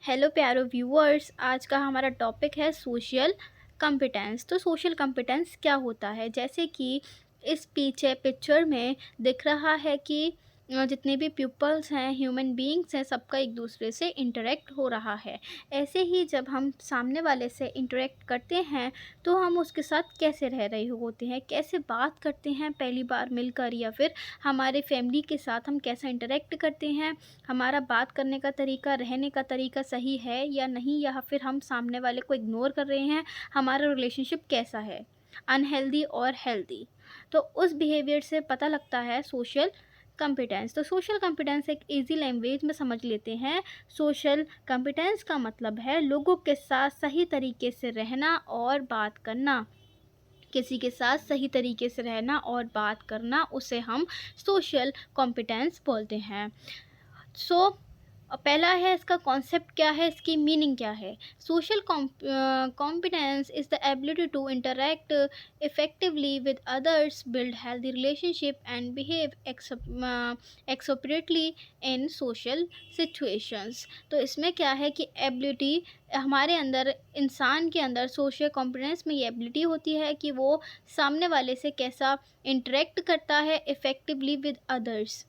Hello प्यारो viewers, आज का हमारा टॉपिक है सोशल कॉम्पिटेंस। तो सोशल कॉम्पिटेंस क्या होता है? जैसे कि इस पीछे पिक्चर में दिख रहा है कि जितने भी पीपल्स हैं, ह्यूमन बीइंग्स हैं, सबका एक दूसरे से इंटरेक्ट हो रहा है। ऐसे ही जब हम सामने वाले से इंटरेक्ट करते हैं तो हम उसके साथ कैसे रह रहे होते हैं, कैसे बात करते हैं पहली बार मिलकर, या फिर हमारे फैमिली के साथ हम कैसा इंटरेक्ट करते हैं, हमारा बात करने का तरीका, रहने का तरीका सही है या नहीं, या फिर हम सामने वाले को इग्नोर कर रहे हैं, हमारा रिलेशनशिप कैसा है, अनहेल्दी और हेल्दी। तो उस बिहेवियर से पता लगता है सोशल कॉम्पिटेंस। तो सोशल कॉम्पिटेंस एक इजी लैंग्वेज में समझ लेते हैं। सोशल कॉम्पिटेंस का मतलब है लोगों के साथ सही तरीके से रहना और बात करना। किसी के साथ सही तरीके से रहना और बात करना, उसे हम सोशल कॉम्पिटेंस बोलते हैं। सो पहला है, इसका कॉन्सेप्ट क्या है, इसकी मीनिंग क्या है। Social competence is the ability to interact effectively with others, build healthy relationship and behave appropriately in social situations. तो इसमें क्या है कि एबिलिटी हमारे अंदर, इंसान के अंदर सोशल कॉम्पिटेंस में ये एबिलिटी होती है कि वो सामने वाले से कैसा इंटरेक्ट करता है इफ़ेक्टिवली विद अदर्स।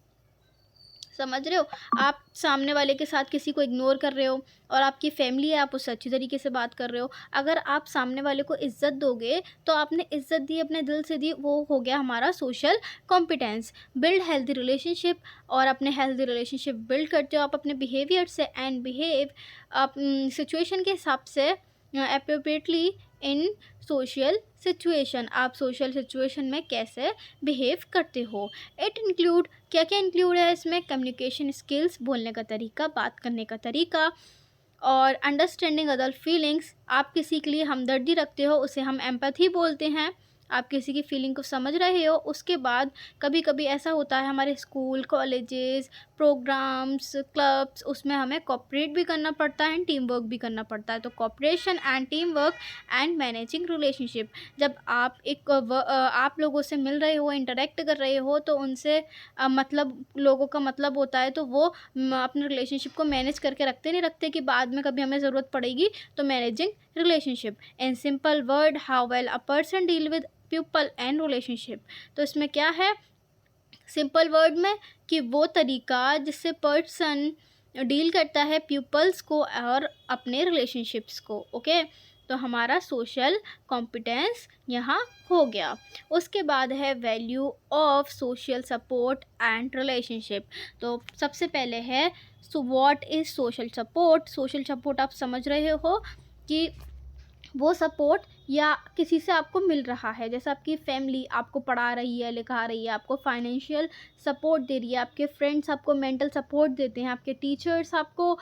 समझ रहे हो? आप सामने वाले के साथ किसी को इग्नोर कर रहे हो और आपकी फैमिली है, आप उससे अच्छी तरीके से बात कर रहे हो। अगर आप सामने वाले को इज़्ज़त दोगे तो आपने इज़्ज़त दी, अपने दिल से दी, वो हो गया हमारा social competence. Build healthy relationship, और अपने हेल्दी रिलेशनशिप बिल्ड करते हो आप अपने बिहेवियर से, एंड बिहेव आप सिचुएशन के हिसाब से अप्रोप्रिएटली इन सोशल सिचुएशन। आप सोशल सिचुएशन में कैसे बिहेव करते हो। इट इंक्लूड, क्या क्या इंक्लूड है इसमें, कम्युनिकेशन स्किल्स, बोलने का तरीका, बात करने का तरीका, और अंडरस्टैंडिंग अदर फीलिंग्स। आप किसी के लिए हमदर्दी रखते हो, उसे हम एम्पैथी बोलते हैं। आप किसी की फीलिंग को समझ रहे हो। उसके बाद कभी कभी ऐसा होता है हमारे स्कूल, कॉलेजेस, प्रोग्राम्स, क्लब्स, उसमें हमें कोऑपरेट भी करना पड़ता है एंड टीम वर्क भी करना पड़ता है। तो cooperation and team work and managing relationship. जब आप आप लोगों से मिल रहे हो, इंटरेक्ट कर रहे हो, तो उनसे मतलब लोगों का मतलब होता है, तो वो अपने रिलेशनशिप को मैनेज करके रखते नहीं रखते कि बाद में कभी हमें ज़रूरत पड़ेगी। तो managing relationship in simple word, how well a person deal with people and relationship. तो इसमें क्या है सिंपल वर्ड में, कि वो तरीका जिससे पर्सन डील करता है पीपल्स को और अपने रिलेशनशिप्स को। ओके, तो हमारा सोशल कॉम्पिटेंस यहाँ हो गया। उसके बाद है value of social support and relationship. तो सबसे पहले है, so what is social support. Social support आप समझ रहे हो कि वो सपोर्ट या किसी से आपको मिल रहा है, जैसे आपकी फैमिली आपको पढ़ा रही है, लिखा रही है, आपको फाइनेंशियल सपोर्ट दे रही है, आपके फ्रेंड्स आपको मेंटल सपोर्ट देते हैं, आपके टीचर्स आपको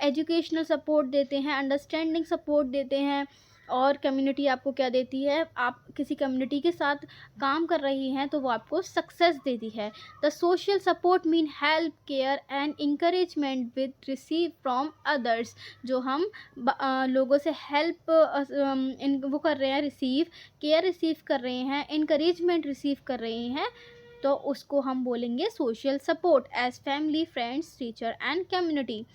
एजुकेशनल सपोर्ट देते हैं, अंडरस्टैंडिंग सपोर्ट देते हैं, और कम्युनिटी आपको क्या देती है, आप किसी कम्युनिटी के साथ काम कर रही हैं तो वो आपको सक्सेस देती है। The social support mean help, care and encouragement with receive from others. जो हम लोगों से हेल्प वो कर रहे हैं, रिसीव, केयर रिसीव कर रहे हैं, इनकरेजमेंट रिसीव कर रहे हैं, तो उसको हम बोलेंगे social support as family, friends, teacher and community.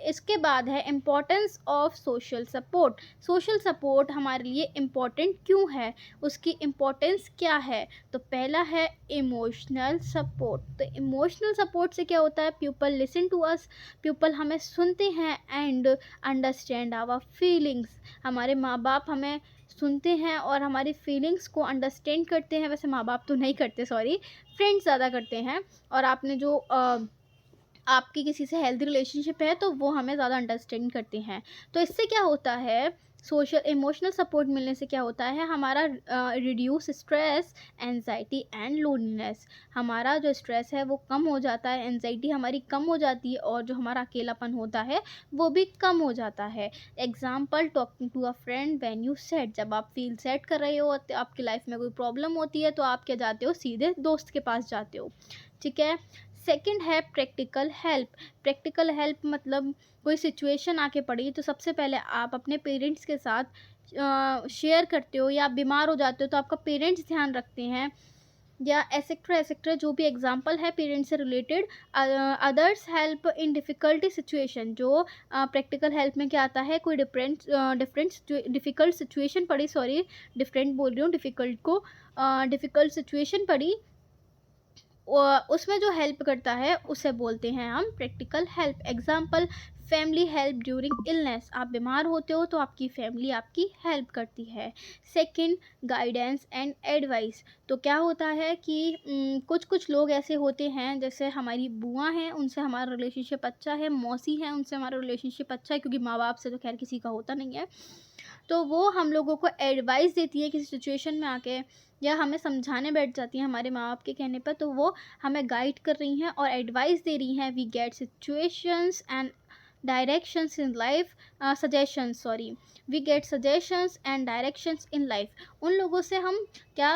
इसके बाद है importance of social support. Social support हमारे लिए इम्पोर्टेंट क्यों है, उसकी इम्पोर्टेंस क्या है। तो पहला है इमोशनल सपोर्ट। तो इमोशनल सपोर्ट से क्या होता है, people listen to us, people हमें सुनते हैं, एंड अंडरस्टैंड आवर फीलिंग्स। हमारे माँ बाप हमें सुनते हैं और हमारी फीलिंग्स को अंडरस्टैंड करते हैं। वैसे माँ बाप तो नहीं करते, सॉरी, फ्रेंड्स ज़्यादा करते हैं। और आपने जो आपकी किसी से हेल्दी रिलेशनशिप है तो वो हमें ज़्यादा अंडरस्टैंड करते हैं। तो इससे क्या होता है, सोशल इमोशनल सपोर्ट मिलने से क्या होता है, हमारा reduce stress, anxiety and loneliness. हमारा जो स्ट्रेस है वो कम हो जाता है, एंजाइटी हमारी कम हो जाती है, और जो हमारा अकेलापन होता है वो भी कम हो जाता है। Example, talking to a friend when you sad. जब आप फील सैड कर रहे हो, आपकी लाइफ में कोई प्रॉब्लम होती है, तो आप क्या जाते हो, सीधे दोस्त के पास जाते हो। ठीक है। सेकंड है प्रैक्टिकल हेल्प। प्रैक्टिकल हेल्प मतलब कोई सिचुएशन आके पड़ी तो सबसे पहले आप अपने पेरेंट्स के साथ शेयर करते हो, या आप बीमार हो जाते हो तो आपका पेरेंट्स ध्यान रखते हैं, या एसेक्ट्रा एसेक्ट्रा जो भी एग्जांपल है पेरेंट्स से related. Others help in difficulty situation, जो प्रैक्टिकल हेल्प में क्या आता है, कोई डिफ़िकल्ट सिचुएशन पड़ी, सॉरी डिफरेंट बोल रही हूँ, डिफ़िकल्ट को डिफ़िकल्ट सिचुएशन पड़ी, उसमें जो हेल्प करता है उसे बोलते हैं हम practical help. Example, family help during illness, आप बीमार होते हो तो आपकी फैमिली आपकी हेल्प करती है। सेकंड, गाइडेंस एंड एडवाइस, तो क्या होता है कि कुछ कुछ लोग ऐसे होते हैं, जैसे हमारी बुआ हैं, उनसे हमारा रिलेशनशिप अच्छा है, मौसी हैं, उनसे हमारा रिलेशनशिप अच्छा है, क्योंकि माँ बाप से तो खैर किसी का होता नहीं है, तो वो हम लोगों को एडवाइस देती है किसी सिचुएशन में आके, या हमें समझाने बैठ जाती हैं हमारे माँ बाप के कहने पर, तो वो हमें गाइड कर रही हैं और एडवाइस दे रही हैं। We get situations and directions in life, suggestions, sorry, we get suggestions and directions in life. उन लोगों से हम क्या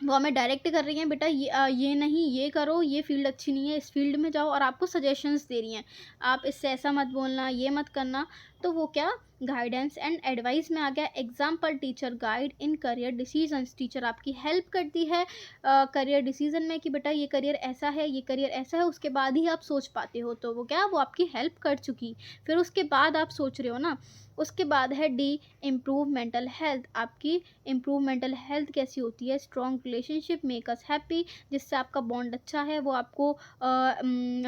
वो हमें डायरेक्ट कर रही हैं, बेटा ये नहीं, ये करो, ये फील्ड अच्छी नहीं है, इस फील्ड में जाओ, और आपको सजेशंस दे रही हैं, आप इससे ऐसा मत बोलना, ये मत करना, तो वो क्या गाइडेंस एंड एडवाइस में आ गया। Example, teacher guide in career decisions, teacher आपकी हेल्प करती है करियर डिसीजन में, कि बेटा ये करियर ऐसा है, ये करियर ऐसा है, उसके बाद ही आप सोच पाते हो, तो वो क्या, वो आपकी हेल्प कर चुकी, फिर उसके बाद आप सोच रहे हो ना। उसके बाद है डी, इम्प्रूव मेंटल हेल्थ, आपकी इम्प्रूव मेंटल हेल्थ कैसी होती है, strong relationship make us happy, जिससे आपका बॉन्ड अच्छा है, वो आपको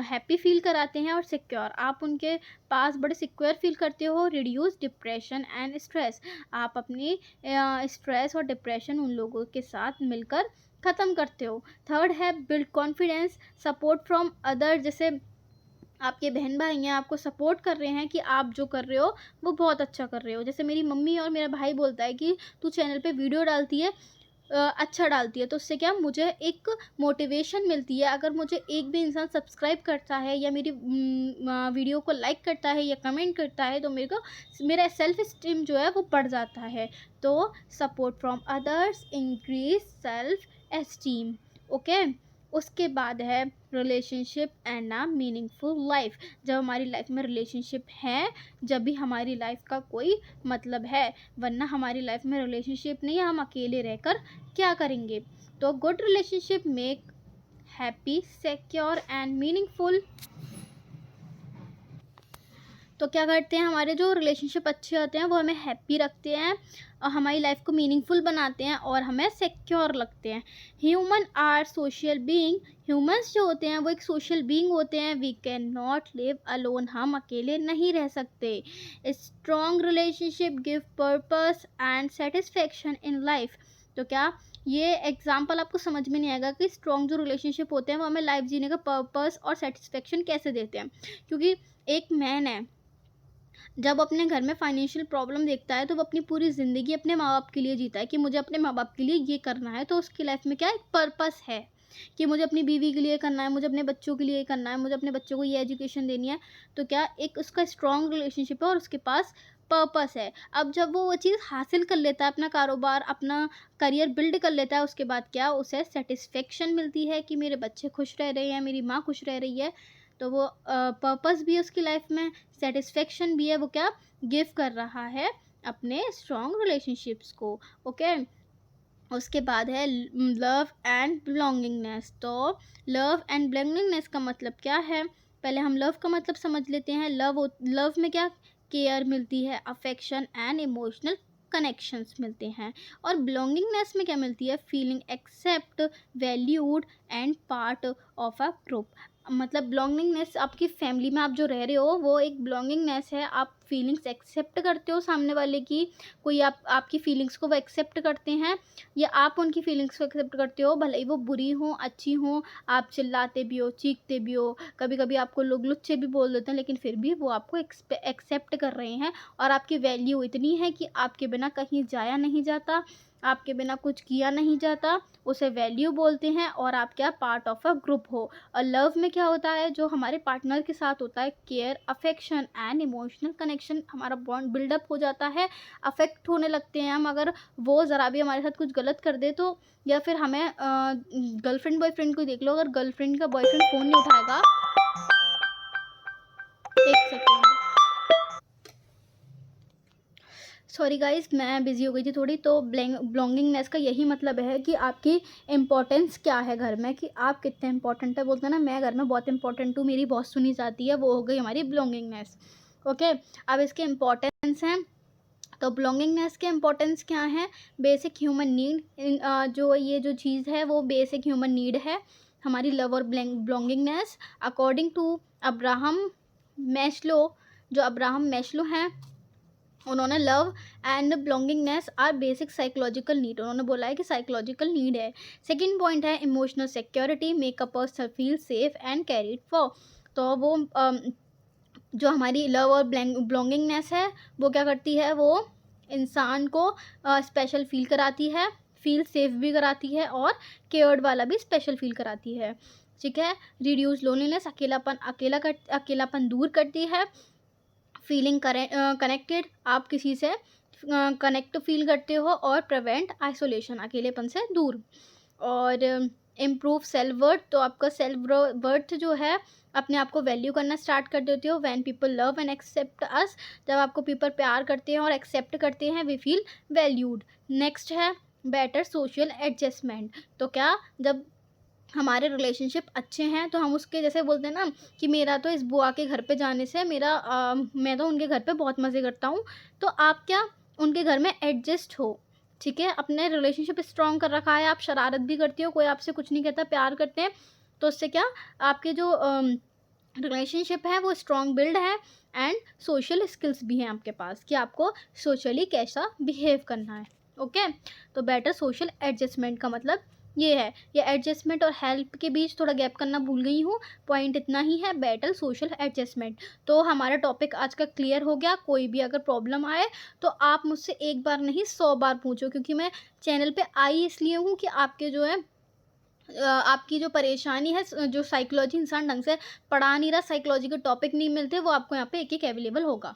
हैप्पी फील कराते हैं, और सिक्योर, आप उनके पास बड़े सिक्योर फील करते हो। रिड्यूस डिप्रेशन एंड स्ट्रेस, आप अपनी स्ट्रेस और डिप्रेशन उन लोगों के साथ मिलकर ख़त्म करते हो। थर्ड है build confidence, support from other, जैसे आपके बहन भाई हैं, आपको सपोर्ट कर रहे हैं कि आप जो कर रहे हो वो बहुत अच्छा कर रहे हो। जैसे मेरी मम्मी और मेरा भाई बोलता है कि तू चैनल पे वीडियो डालती है, अच्छा डालती है, तो उससे क्या मुझे एक मोटिवेशन मिलती है। अगर मुझे एक भी इंसान सब्सक्राइब करता है या मेरी वीडियो को लाइक करता है या कमेंट करता है, तो मेरा सेल्फ स्टीम जो है वो बढ़ जाता है। तो support from others increase self esteem. Okay, उसके बाद है relationship and a meaningful life, जब हमारी लाइफ में रिलेशनशिप है, जब भी हमारी लाइफ का कोई मतलब है, वरना हमारी लाइफ में रिलेशनशिप नहीं है, हम अकेले रहकर क्या करेंगे। तो good relationship make happy, secure and meaningful. तो क्या करते हैं, हमारे जो रिलेशनशिप अच्छे होते हैं वो हमें हैप्पी रखते हैं और हमारी लाइफ को मीनिंगफुल बनाते हैं और हमें सिक्योर लगते हैं। Human are social being, humans जो होते हैं वो एक सोशल बीइंग होते हैं। We can not live alone, हम अकेले नहीं रह सकते। Strong relationship give purpose and satisfaction in life. तो क्या ये एग्जाम्पल आपको समझ में नहीं आएगा कि स्ट्रॉन्ग जो रिलेशनशिप होते हैं वो हमें लाइफ जीने का पर्पस और सेटिस्फेक्शन कैसे देते हैं। क्योंकि एक मैन है, जब अपने घर में फाइनेंशियल प्रॉब्लम देखता है तो वो अपनी पूरी ज़िंदगी अपने माँ बाप के लिए जीता है कि मुझे अपने माँ बाप के लिए ये करना है। तो उसकी लाइफ में क्या एक पर्पस है कि मुझे अपनी बीवी के लिए करना है, मुझे अपने बच्चों के लिए करना है, मुझे अपने बच्चों को ये एजुकेशन देनी है। तो क्या एक उसका स्ट्रॉन्ग रिलेशनशिप है और उसके पास पर्पस है। अब जब वो चीज़ हासिल कर लेता है, अपना कारोबार, अपना करियर बिल्ड कर लेता है, उसके बाद क्या उसे सेटिस्फेक्शन मिलती है कि मेरे बच्चे खुश रह रहे हैं, मेरी माँ खुश रह रही है। तो वो पर्पस भी है उसकी लाइफ में, सेटिस्फेक्शन भी है, वो क्या गिव कर रहा है अपने स्ट्रॉन्ग रिलेशनशिप्स को। ओके, उसके बाद है लव एंड बिलोंगिंगनेस। तो लव एंड बिलोंगिंगनेस का मतलब क्या है, पहले हम लव का मतलब समझ लेते हैं। लव में क्या केयर मिलती है, अफेक्शन एंड इमोशनल कनेक्शंस मिलते हैं। और बिलोंगिंगनेस में क्या मिलती है, feeling accept, valued and part of a group. मतलब बिलोंगिंगनेस, आपकी फैमिली में आप जो रह रहे हो वो एक बिलोंगिंगनेस है। आप फीलिंग्स एक्सेप्ट करते हो सामने वाले की, कोई आपकी फीलिंग्स को वो एक्सेप्ट करते हैं या आप उनकी फीलिंग्स को एक्सेप्ट करते हो, भले ही वो बुरी हो अच्छी हो। आप चिल्लाते भी हो, चीखते भी हो, कभी कभी आपको लोग लुच्चे भी बोल देते हैं, लेकिन फिर भी वो आपको एक्सेप्ट कर रहे हैं और आपकी वैल्यू इतनी है कि आपके बिना कहीं जाया नहीं जाता, आपके बिना कुछ किया नहीं जाता, उसे वैल्यू बोलते हैं। और आप क्या पार्ट ऑफ अ ग्रुप हो। और लव में क्या होता है, जो हमारे पार्टनर के साथ होता है, care, affection and emotional connection, हमारा बॉन्ड बिल्डअप हो जाता है, अफेक्ट होने लगते हैं हम अगर वो ज़रा भी हमारे साथ कुछ गलत कर दे तो। या फिर हमें गर्लफ्रेंड बॉयफ्रेंड को देख लो, अगर गर्लफ्रेंड का बॉयफ्रेंड फ़ोन नहीं उठाएगा, एक सेकेंड, सॉरी गाइस, मैं बिज़ी हो गई थी थोड़ी। तो बिलोंगिंगनेस का यही मतलब है कि आपकी इम्पोर्टेंस क्या है घर में, कि आप कितने इंपॉर्टेंट है। बोलते हैं ना, मैं घर में बहुत इंपॉर्टेंट हूँ, मेरी बहुत सुनी जाती है, वो हो गई हमारी बिलोंगिंगनेस। ओके, अब इसके इम्पोर्टेंस हैं। तो बिलोंगिंगनेस के इम्पोर्टेंस क्या है? बेसिक ह्यूमन नीड, जो ये जो चीज़ है वो बेसिक ह्यूमन नीड है, हमारी लव और belongingness. According to Abraham Maslow, जो अब्राहम मैस्लो हैं, उन्होंने love and belongingness are basic psychological need, उन्होंने बोला है कि साइकोलॉजिकल नीड है। सेकंड पॉइंट है emotional security, make a person feel safe and cared for. तो वो जो हमारी लव और बिलोंगिंगनेस है वो क्या करती है, वो इंसान को स्पेशल फील कराती है, फील सेफ भी कराती है, और केयर्ड वाला भी स्पेशल फील कराती है। ठीक है। रिड्यूस लोनलीनेस, अकेलापन दूर करती है। फीलिंग कनेक्टेड, आप किसी से कनेक्ट फील करते हो, और प्रिवेंट आइसोलेशन, अकेलेपन से दूर। और इम्प्रूव सेल्फ वर्थ, तो आपका सेल्फ वर्थ जो है, अपने आप को वैल्यू करना स्टार्ट कर देते हो। When people love and accept us, जब आपको पीपल प्यार करते हैं और एक्सेप्ट करते हैं, वी फील वैल्यूड। नेक्स्ट है बेटर सोशल एडजस्टमेंट। तो क्या, जब हमारे रिलेशनशिप अच्छे हैं तो हम उसके, जैसे बोलते हैं ना कि मेरा तो इस बुआ के घर पे जाने से मैं तो उनके घर पे बहुत मज़े करता हूँ, तो आप क्या उनके घर में एडजस्ट हो। ठीक है, अपने रिलेशनशिप स्ट्रॉन्ग कर रखा है, आप शरारत भी करती हो, कोई आपसे कुछ नहीं कहता, प्यार करते हैं, तो उससे क्या, आपके जो रिलेशनशिप है वो स्ट्रॉन्ग बिल्ड है। एंड सोशल स्किल्स भी हैं आपके पास, कि आपको सोशली कैसा बिहेव करना है। ओके, तो बेटर सोशल एडजस्टमेंट का मतलब ये है। ये एडजस्टमेंट और हेल्प के बीच थोड़ा गैप करना भूल गई हूँ, पॉइंट इतना ही है, बेटर सोशल एडजस्टमेंट। तो हमारा टॉपिक आज का क्लियर हो गया। कोई भी अगर प्रॉब्लम आए तो आप मुझसे एक बार नहीं 100 बार पूछो, क्योंकि मैं चैनल पे आई इसलिए हूँ कि आपके जो है आपकी जो परेशानी है, जो साइकोलॉजी इंसान ढंग से पढ़ा नहीं रहा, साइकोलॉजी के टॉपिक नहीं मिलते, वो आपको यहाँ पे एक एक अवेलेबल होगा।